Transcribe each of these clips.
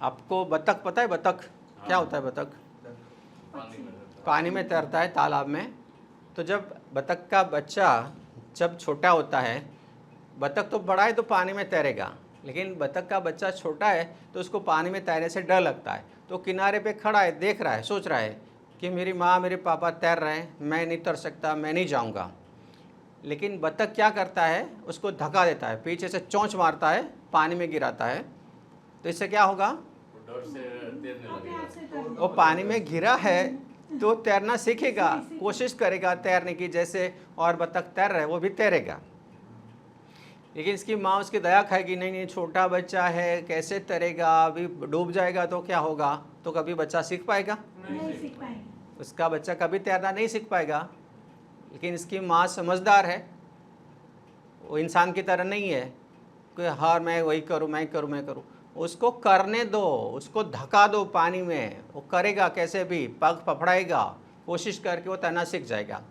आपको बतख पता है? बतख क्या होता है? बतख पानी में तैरता है, तालाब में। तो जब बतख का बच्चा जब छोटा होता है, बतख तो बड़ा है तो पानी में तैरेगा, लेकिन बतख का बच्चा छोटा है तो उसको पानी में तैरने से डर लगता है। तो किनारे पे खड़ा है, देख रहा है, सोच रहा है कि मेरी माँ मेरे पापा तैर रहे हैं, मैं नहीं तैर सकता, मैं नहीं जाऊँगा। लेकिन बतख क्या करता है? उसको धक्का देता है, पीछे से चोंच मारता है, पानी में गिराता है। तो इससे क्या होगा? डर से तैरने लगेगा। वो पानी में गिरा है तो तैरना सीखेगा, कोशिश करेगा तैरने की, जैसे और बतख तैर रहा है वो भी तैरेगा। लेकिन इसकी माँ उसकी दया खाएगी, नहीं नहीं छोटा बच्चा है, कैसे तैरेगा, अभी डूब जाएगा तो क्या होगा। तो कभी बच्चा सीख पाएगा? नहीं सीख पाएंगे। उसका बच्चा कभी तैरना नहीं सीख पाएगा। लेकिन इसकी माँ समझदार है, वो इंसान की तरह नहीं है कि हाँ मैं वही करूँ, मैं करूँ, मैं करूँ। उसको करने दो, उसको धक्का दो पानी में, वो करेगा, कैसे भी पग फफड़ाएगा, कोशिश करके वो तैरना सीख जाएगा।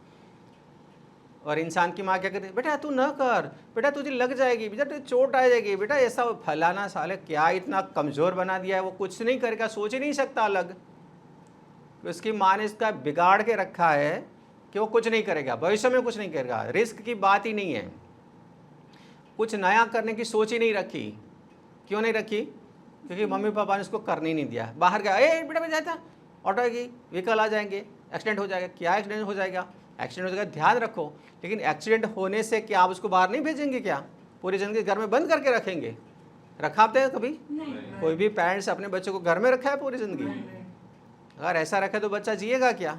और इंसान की माँ क्या कहती है? बेटा तू न कर, बेटा तुझे लग जाएगी, बेटा तुझे चोट आ जाएगी, बेटा ऐसा फलाना, साले क्या इतना कमज़ोर बना दिया है, वो कुछ नहीं करेगा, सोच ही नहीं सकता अलग। उसकी माँ ने इसका बिगाड़ के रखा है कि वो कुछ नहीं करेगा, भविष्य में कुछ नहीं करेगा, रिस्क की बात ही नहीं है, कुछ नया करने की सोच ही नहीं रखी। क्यों नहीं रखी? क्योंकि मम्मी पापा ने उसको करने ही नहीं दिया। बाहर गया, ए बेटा बेटा जाता, ऑटो आएगी, व्हीकल आ जाएंगे, एक्सीडेंट हो जाएगा। क्या एक्सीडेंट हो जाएगा? एक्सीडेंट हो जाएगा, ध्यान रखो। लेकिन एक्सीडेंट होने से क्या आप उसको बाहर नहीं भेजेंगे? क्या पूरी ज़िंदगी घर में बंद करके रखेंगे? रखा आपने कभी? कोई भी पेरेंट्स अपने बच्चों को घर में रखा है पूरी ज़िंदगी? अगर ऐसा रखे तो बच्चा जिएगा क्या?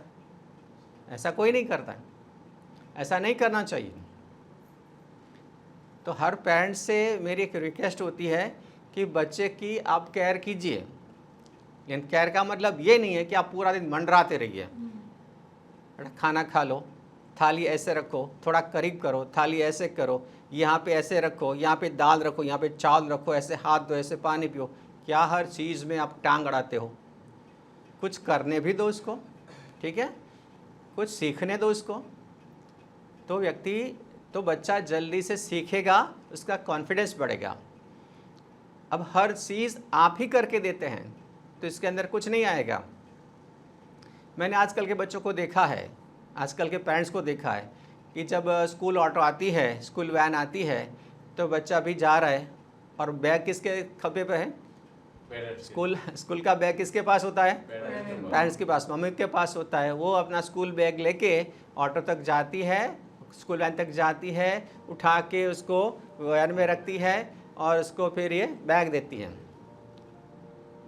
ऐसा कोई नहीं करता, ऐसा नहीं करना चाहिए। तो हर पेरेंट्स से मेरी एक रिक्वेस्ट होती है कि बच्चे की आप केयर कीजिए। लेकिन केयर का मतलब ये नहीं है कि आप पूरा दिन मंडराते रहिए। खाना खा लो, थाली ऐसे रखो, थोड़ा करीब करो, थाली ऐसे करो, यहाँ पे ऐसे रखो, यहाँ पे दाल रखो, यहाँ पे चावल रखो, ऐसे हाथ दो, ऐसे पानी पियो। क्या हर चीज़ में आप टांग अड़ाते हो? कुछ करने भी दो उसको, ठीक है, कुछ सीखने दो उसको। तो बच्चा जल्दी से सीखेगा, उसका कॉन्फिडेंस बढ़ेगा। अब हर चीज़ आप ही करके देते हैं तो इसके अंदर कुछ नहीं आएगा। मैंने आजकल के बच्चों को देखा है, आजकल के पेरेंट्स को देखा है कि जब स्कूल ऑटो आती है, स्कूल वैन आती है, तो बच्चा भी जा रहा है और बैग किसके खब्बे पे है? स्कूल का बैग किसके पास होता है? पेरेंट्स के पास, मम्मी के पास होता है। वो अपना स्कूल बैग लेके ऑटो तक जाती है, स्कूल वैन तक जाती है, उठा के उसको वैन में रखती है और उसको फिर ये बैग देती है।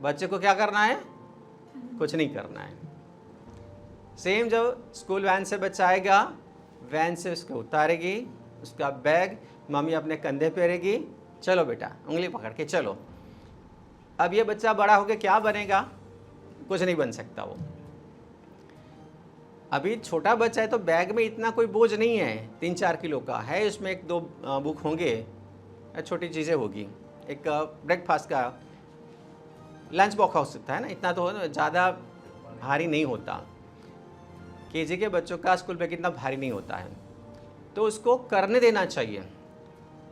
बच्चे को क्या करना है? कुछ नहीं करना है। सेम जब स्कूल वैन से बच्चा आएगा, वैन से उसको उतारेगी, उसका बैग मम्मी अपने कंधे पे रहेगी, चलो बेटा उंगली पकड़ के चलो। अब ये बच्चा बड़ा होकर क्या बनेगा? कुछ नहीं बन सकता वो। अभी छोटा बच्चा है तो बैग में इतना कोई बोझ नहीं है, 3-4 किलो का है, उसमें 1-2 बुक होंगे, छोटी चीज़ें होगी, एक ब्रेकफास्ट का लंच बॉक्स हो सकता है ना, इतना तो ज़्यादा भारी नहीं होता। केजी के बच्चों का स्कूल बैग इतना भारी नहीं होता है, तो उसको करने देना चाहिए।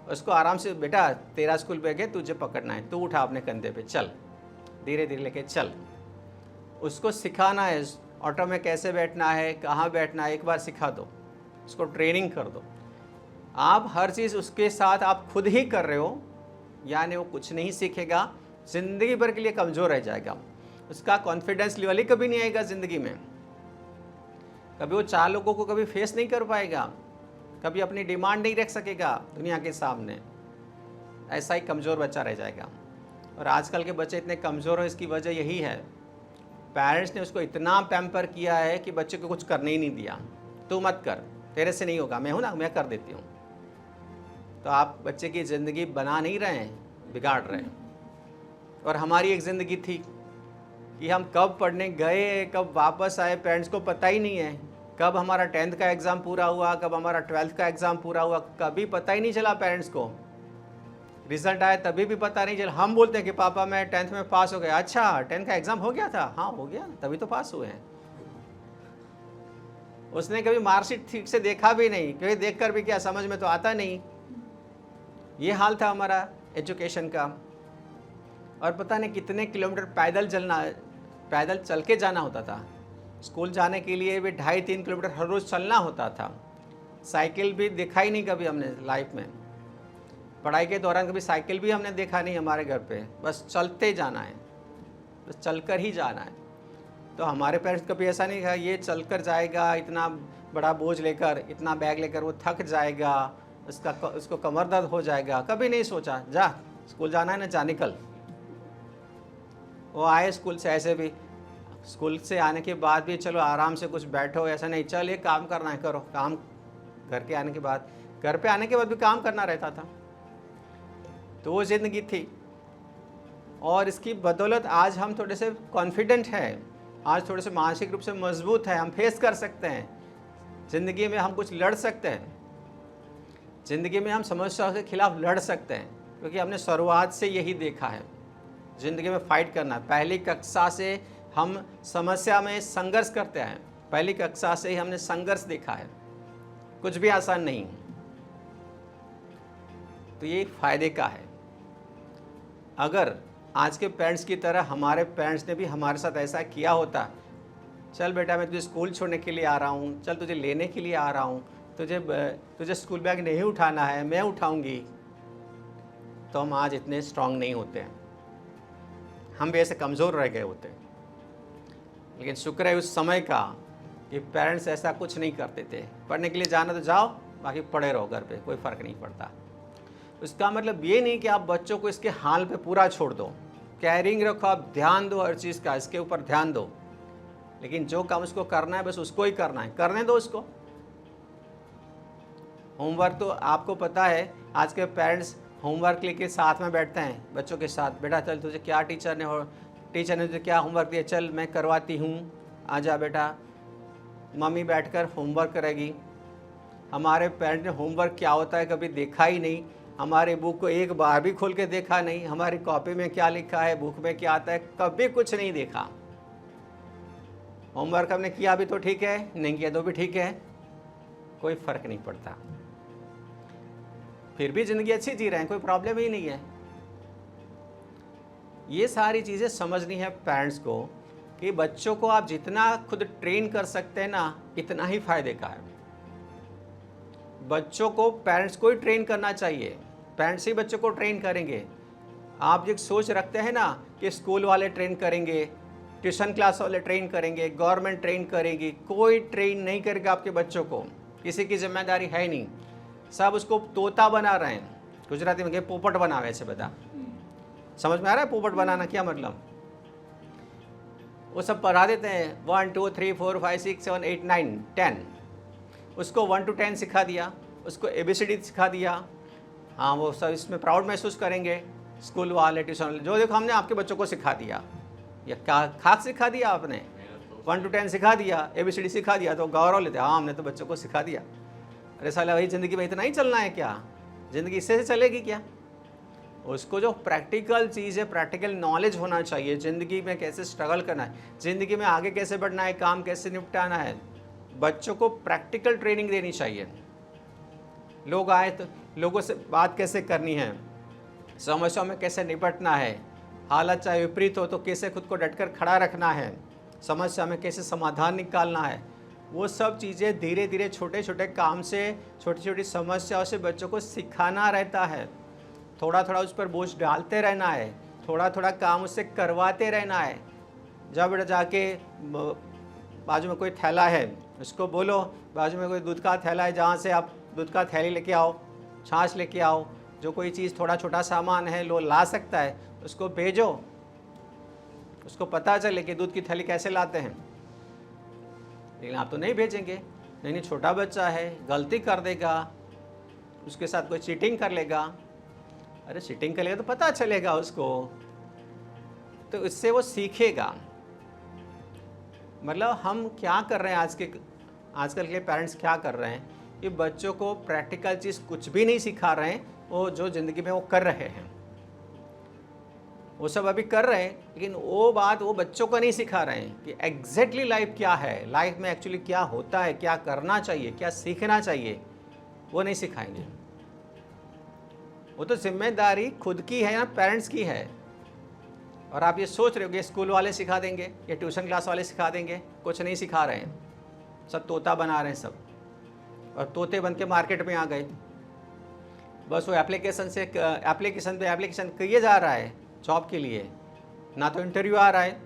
उसको आराम से, बेटा तेरा स्कूल बैग है, तुझे पकड़ना है, तू उठा अपने कंधे पे, चल धीरे धीरे लेके चल। उसको सिखाना है ऑटो में कैसे बैठना है, कहाँ बैठना है, एक बार सिखा दो, उसको ट्रेनिंग कर दो। आप हर चीज़ उसके साथ आप खुद ही कर रहे हो, यानी वो कुछ नहीं सीखेगा, ज़िंदगी भर के लिए कमज़ोर रह जाएगा। उसका कॉन्फिडेंस लेवल ही कभी नहीं आएगा ज़िंदगी में, कभी वो 4 लोगों को कभी फेस नहीं कर पाएगा, कभी अपनी डिमांड नहीं रख सकेगा दुनिया के सामने। ऐसा ही कमज़ोर बच्चा रह जाएगा। और आजकल के बच्चे इतने कमज़ोर हैं, इसकी वजह यही है, पेरेंट्स ने उसको इतना पैम्पर किया है कि बच्चे को कुछ करने ही नहीं दिया। तू मत कर, तेरे से नहीं होगा, मैं हूँ ना, मैं कर देती हूँ। तो आप बच्चे की ज़िंदगी बना नहीं रहे हैं, बिगाड़ रहे हैं। और हमारी एक ज़िंदगी थी कि हम कब पढ़ने गए, कब वापस आए, पेरेंट्स को पता ही नहीं है। कब हमारा 10th का एग्ज़ाम पूरा हुआ, कब हमारा 12th का एग्ज़ाम पूरा हुआ, कभी पता ही नहीं चला पेरेंट्स को। रिजल्ट आया तभी भी पता नहीं चला। हम बोलते हैं कि पापा मैं 10th में पास हो गया। अच्छा 10th का एग्ज़ाम हो गया था? हाँ हो गया, तभी तो पास हुए हैं। उसने कभी मार्कशीट ठीक से देखा भी नहीं, क्योंकि देखकर भी क्या समझ में तो आता नहीं। ये हाल था हमारा एजुकेशन का। और पता नहीं कितने किलोमीटर पैदल चल के जाना होता था। स्कूल जाने के लिए भी 2.5-3 किलोमीटर हर रोज़ चलना होता था। साइकिल भी देखा ही नहीं कभी हमने लाइफ में। पढ़ाई के दौरान कभी साइकिल भी हमने देखा नहीं हमारे घर पे, बस चलते जाना है, बस चलकर ही जाना है। तो हमारे पेरेंट्स कभी ऐसा नहीं कहा ये चलकर जाएगा, इतना बड़ा बोझ लेकर, इतना बैग लेकर वो थक जाएगा, उसको कमर दर्द हो जाएगा, कभी नहीं सोचा। जा स्कूल जाना है ना, जा निकल। वो आए स्कूल से, ऐसे भी स्कूल से आने के बाद भी चलो आराम से कुछ बैठो, ऐसा नहीं चल ये काम करना है करो काम। घर पे आने के बाद भी काम करना रहता था। तो वो ज़िंदगी थी और इसकी बदौलत आज हम थोड़े से कॉन्फिडेंट हैं, आज थोड़े से मानसिक रूप से मजबूत हैं, हम फेस कर सकते हैं ज़िंदगी में, हम कुछ लड़ सकते हैं ज़िंदगी में, हम समस्याओं के खिलाफ लड़ सकते हैं, क्योंकि हमने शुरुआत से यही देखा है ज़िंदगी में फाइट करना। पहली कक्षा से हम समस्या में संघर्ष करते हैं, पहली कक्षा से ही हमने संघर्ष देखा है, कुछ भी आसान नहीं। तो ये फ़ायदे का है। अगर आज के पेरेंट्स की तरह हमारे पेरेंट्स ने भी हमारे साथ ऐसा किया होता, चल बेटा मैं तुझे स्कूल छोड़ने के लिए आ रहा हूँ, चल तुझे लेने के लिए आ रहा हूँ, तुझे स्कूल बैग नहीं उठाना है, मैं उठाऊँगी, तो हम आज इतने स्ट्रांग नहीं होते हैं, हम भी ऐसे कमज़ोर रह गए होते। लेकिन शुक्र है उस समय का कि पेरेंट्स ऐसा कुछ नहीं करते थे। पढ़ने के लिए जाना तो जाओ, बाकी पढ़े रहो घर पे, कोई फ़र्क नहीं पड़ता। उसका मतलब ये नहीं कि आप बच्चों को इसके हाल पे पूरा छोड़ दो, कैरिंग रखो, आप ध्यान दो हर चीज़ का, इसके ऊपर ध्यान दो, लेकिन जो काम उसको करना है बस उसको ही करना है, करने दो उसको। होमवर्क तो आपको पता है आज के पेरेंट्स होमवर्क लेके साथ में बैठते हैं बच्चों के साथ, बेटा चल तुझे क्या टीचर ने तुझे क्या होमवर्क दिया, चल मैं करवाती हूँ, आजा बेटा। मम्मी बैठकर होमवर्क करेगी। हमारे पेरेंट्स ने होमवर्क क्या होता है कभी देखा ही नहीं, हमारे बुक को एक बार भी खोल के देखा नहीं, हमारी कॉपी में क्या लिखा है, बुक में क्या आता है, कभी कुछ नहीं देखा। होमवर्क हमने किया भी तो ठीक है, नहीं किया तो भी ठीक है, कोई फ़र्क नहीं पड़ता, फिर भी ज़िंदगी अच्छी जी रहे हैं, कोई प्रॉब्लम ही नहीं है। ये सारी चीज़ें समझनी है पेरेंट्स को कि बच्चों को आप जितना खुद ट्रेन कर सकते हैं ना, इतना ही फ़ायदे का है। बच्चों को पेरेंट्स को ही ट्रेन करना चाहिए, पेरेंट्स ही बच्चों को ट्रेन करेंगे। आप जो सोच रखते हैं ना कि स्कूल वाले ट्रेन करेंगे, ट्यूशन क्लास वाले ट्रेन करेंगे, गवर्नमेंट ट्रेन करेगी, कोई ट्रेन नहीं करेगा आपके बच्चों को, किसी की जिम्मेदारी है नहीं। सब उसको तोता बना रहे हैं, गुजराती में पोपट बनावे ऐसे बता। समझ में आ रहा है पोपट बनाना क्या मतलब? वो सब पढ़ा देते हैं 1 2 3 4 5 6 7 8 9 10, उसको 1 to 10 सिखा दिया, उसको ABCD सिखा दिया। हाँ वो सब इसमें प्राउड महसूस करेंगे स्कूल वाले, ट्यूशन वाले, जो देखो हमने आपके बच्चों को सिखा दिया। या क्या खाक सिखा दिया आपने? 1 to 10 सिखा दिया, ABCD सिखा दिया, तो गौरव लेते, हाँ हमने तो बच्चों को सिखा दिया। अरे साला वही ज़िंदगी में इतना ही चलना है क्या? ज़िंदगी इससे से चलेगी क्या? उसको जो प्रैक्टिकल चीज़ है, प्रैक्टिकल नॉलेज होना चाहिए, ज़िंदगी में कैसे स्ट्रगल करना है, ज़िंदगी में आगे कैसे बढ़ना है, काम कैसे निपटाना है, बच्चों को प्रैक्टिकल ट्रेनिंग देनी चाहिए। लोग आए तो लोगों से बात कैसे करनी है, समस्याओं में कैसे निपटना है, हालत चाहे विपरीत हो तो कैसे खुद को डटकर खड़ा रखना है, समस्या में कैसे समाधान निकालना है, वो सब चीज़ें धीरे धीरे छोटे छोटे काम से, छोटी छोटी समस्याओं से बच्चों को सिखाना रहता है। थोड़ा थोड़ा उस पर बोझ डालते रहना है, थोड़ा थोड़ा काम उससे करवाते रहना है। जब बेटा जाके बाजू में कोई थैला है, उसको बोलो बाजू में कोई दूध का थैला है, जहाँ से आप दूध का थैली लेके आओ, छाछ लेके आओ, जो कोई चीज़ थोड़ा छोटा सामान है लो ला सकता है, उसको भेजो, उसको पता चले कि दूध की थैली कैसे लाते हैं। लेकिन आप तो नहीं भेजेंगे, नहीं छोटा बच्चा है, गलती कर देगा, उसके साथ कोई चीटिंग कर लेगा, अरे चीटिंग करेगा तो पता चलेगा उसको, तो इससे वो सीखेगा। मतलब हम क्या कर रहे हैं आजकल के पेरेंट्स क्या कर रहे हैं कि बच्चों को प्रैक्टिकल चीज़ कुछ भी नहीं सिखा रहे हैं, वो जो ज़िंदगी में वो कर रहे हैं वो सब अभी कर रहे हैं, लेकिन वो बात वो बच्चों को नहीं सिखा रहे हैं कि एग्जैक्टली लाइफ क्या है, लाइफ में एक्चुअली क्या होता है, क्या करना चाहिए, क्या सीखना चाहिए, वो नहीं सिखाएंगे। वो तो जिम्मेदारी खुद की है ना, पेरेंट्स की है और आप ये सोच रहे हो कि स्कूल वाले सिखा देंगे या ट्यूशन क्लास वाले सिखा देंगे, कुछ नहीं सिखा रहे हैं, सब तोता बना रहे हैं सब, और तोते बन के मार्केट में आ गए। बस वो एप्लीकेशन पे एप्लीकेशन किए जा रहा है जॉब के लिए, ना तो इंटरव्यू आ रहा है,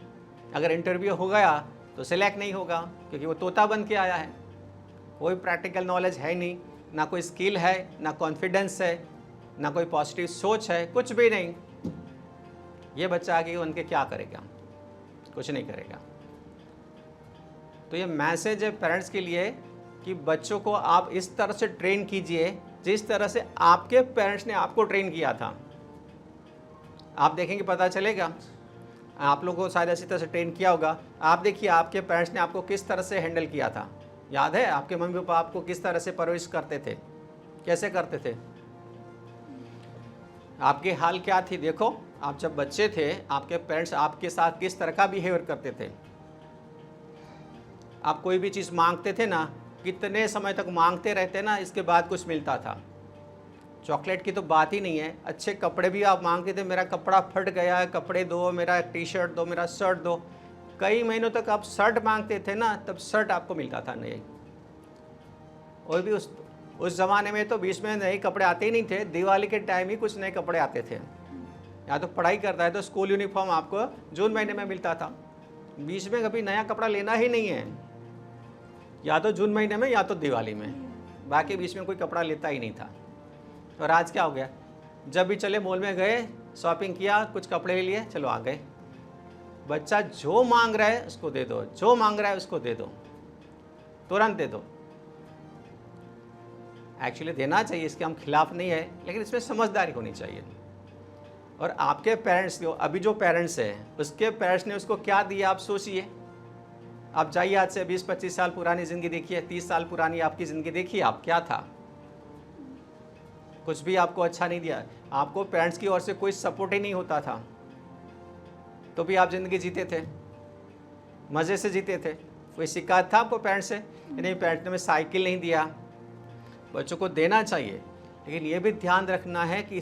अगर इंटरव्यू हो गया तो सिलेक्ट नहीं होगा क्योंकि वो तोता बन के आया है, कोई प्रैक्टिकल नॉलेज है नहीं, ना कोई स्किल है, ना कॉन्फिडेंस है, ना कोई पॉजिटिव सोच है, कुछ भी नहीं। ये बच्चा आगे उनके क्या करेगा? कुछ नहीं करेगा। तो ये मैसेज है पेरेंट्स के लिए कि बच्चों को आप इस तरह से ट्रेन कीजिए जिस तरह से आपके पेरेंट्स ने आपको ट्रेन किया था। आप देखेंगे पता चलेगा, आप लोगों को शायद ऐसी तरह से ट्रेन किया होगा। आप देखिए आपके पेरेंट्स ने आपको किस तरह से हैंडल किया था। याद है आपके मम्मी पापा आपको किस तरह से परवरिश करते थे, कैसे करते थे? आपकी हाल क्या थी? देखो, आप जब बच्चे थे आपके पेरेंट्स आपके साथ किस तरह का बिहेवियर करते थे। आप कोई भी चीज़ मांगते थे ना, कितने समय तक मांगते रहते ना, इसके बाद कुछ मिलता था। चॉकलेट की तो बात ही नहीं है, अच्छे कपड़े भी आप मांगते थे, मेरा कपड़ा फट गया है, कपड़े दो, मेरा टी शर्ट दो, मेरा शर्ट दो। कई महीनों तक आप शर्ट मांगते थे ना, तब शर्ट आपको मिलता था नए। और भी उस ज़माने में तो बीच में नए कपड़े आते ही नहीं थे, दिवाली के टाइम ही कुछ नए कपड़े आते थे। या तो पढ़ाई करता है तो स्कूल यूनिफॉर्म आपको जून महीने में मिलता था, बीच में कभी नया कपड़ा लेना ही नहीं है, या तो जून महीने में या तो दिवाली में, बाकी बीच में कोई कपड़ा लेता ही नहीं था। और आज क्या हो गया, जब भी चले मॉल में गए, शॉपिंग किया, कुछ कपड़े ले लिए, चलो आ गए। बच्चा जो मांग रहा है उसको दे दो, जो मांग रहा है उसको दे दो, तुरंत दे दो। एक्चुअली देना चाहिए, इसके हम खिलाफ नहीं है, लेकिन इसमें समझदारी होनी चाहिए। और आपके पेरेंट्स को, अभी जो पेरेंट्स है उसके पेरेंट्स ने उसको क्या दिया आप सोचिए। आप जाइए आज से 20-25 साल पुरानी ज़िंदगी देखिए, 30 साल पुरानी आपकी ज़िंदगी देखिए, आप क्या था। कुछ भी आपको अच्छा नहीं दिया, आपको पेरेंट्स की ओर से कोई सपोर्ट ही नहीं होता था, तो भी आप ज़िंदगी जीते थे, मज़े से जीते थे। कोई शिकायत था आपको पेरेंट्स से? नहीं, पेरेंट्स ने हमें साइकिल नहीं दिया। बच्चों को देना चाहिए, लेकिन ये भी ध्यान रखना है कि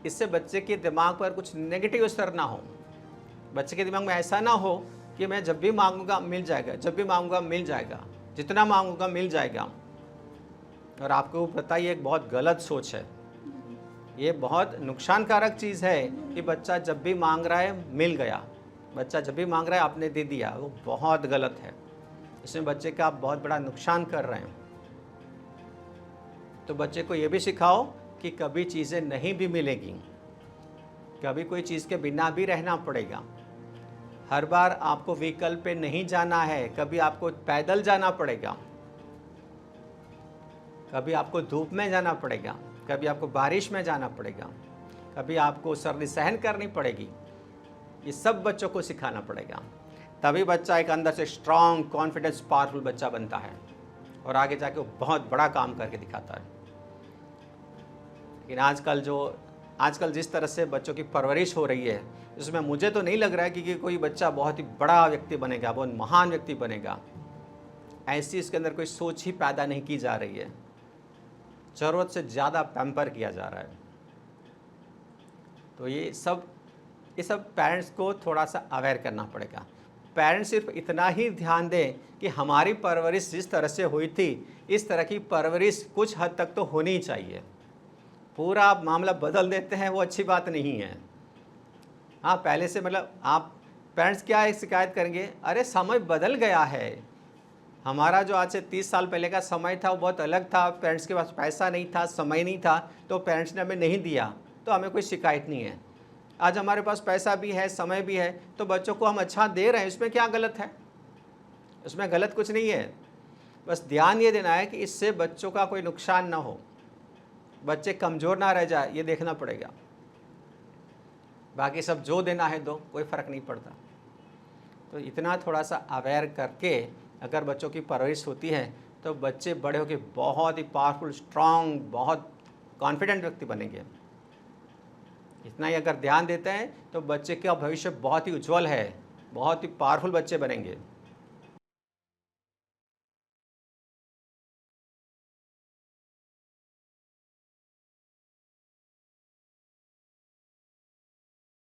इससे बच्चे के दिमाग पर कुछ नेगेटिव असर ना हो। बच्चे के दिमाग में ऐसा ना हो कि मैं जब भी मांगूंगा मिल जाएगा, जब भी मांगूंगा मिल जाएगा, जितना मांगूंगा मिल जाएगा। और आपको पता ही एक बहुत गलत सोच है, ये बहुत नुकसानकारक चीज़ है कि बच्चा जब भी मांग रहा है मिल गया, बच्चा जब भी मांग रहा है आपने दे दिया, वो बहुत गलत है। इसमें बच्चे का आप बहुत बड़ा नुकसान कर रहे हैं। तो बच्चे को ये भी सिखाओ कि कभी चीज़ें नहीं भी मिलेगी, कभी कोई चीज़ के बिना भी रहना पड़ेगा। हर बार आपको व्हीकल पे नहीं जाना है, कभी आपको पैदल जाना पड़ेगा, कभी आपको धूप में जाना पड़ेगा, कभी आपको बारिश में जाना पड़ेगा, कभी आपको सर्दी सहन करनी पड़ेगी। ये सब बच्चों को सिखाना पड़ेगा, तभी बच्चा एक अंदर से स्ट्रांग, कॉन्फिडेंस, पावरफुल बच्चा बनता है और आगे जाके वो बहुत बड़ा काम करके दिखाता है। लेकिन आजकल जिस तरह से बच्चों की परवरिश हो रही है, इसमें मुझे तो नहीं लग रहा है कि कोई बच्चा बहुत ही बड़ा व्यक्ति बनेगा, बहुत महान व्यक्ति बनेगा। ऐसी इसके अंदर कोई सोच ही पैदा नहीं की जा रही है, ज़रूरत से ज़्यादा पैम्पर किया जा रहा है। तो ये सब पेरेंट्स को थोड़ा सा अवेयर करना पड़ेगा। पेरेंट्स सिर्फ इतना ही ध्यान दें कि हमारी परवरिश जिस तरह से हुई थी, इस तरह की परवरिश कुछ हद तक तो होनी चाहिए। पूरा आप मामला बदल देते हैं, वो अच्छी बात नहीं है। हाँ, पहले से मतलब आप पेरेंट्स क्या शिकायत करेंगे, अरे समय बदल गया है, हमारा जो आज से 30 साल पहले का समय था वो बहुत अलग था, पेरेंट्स के पास पैसा नहीं था, समय नहीं था, तो पेरेंट्स ने हमें नहीं दिया, तो हमें कोई शिकायत नहीं है। आज हमारे पास पैसा भी है, समय भी है, तो बच्चों को हम अच्छा दे रहे हैं, इसमें क्या गलत है? इसमें गलत कुछ नहीं है। बस ध्यान ये देना है कि इससे बच्चों का कोई नुकसान ना हो, बच्चे कमज़ोर ना रह जाए, ये देखना पड़ेगा। बाकी सब जो देना है दो, कोई फ़र्क नहीं पड़ता। तो इतना थोड़ा सा अवेयर करके अगर बच्चों की परवरिश होती है तो बच्चे बड़े होकर बहुत ही पावरफुल, स्ट्रांग, बहुत कॉन्फिडेंट व्यक्ति बनेंगे। इतना ही अगर ध्यान देते हैं तो बच्चे का भविष्य बहुत ही उज्जवल है, बहुत ही पावरफुल बच्चे बनेंगे।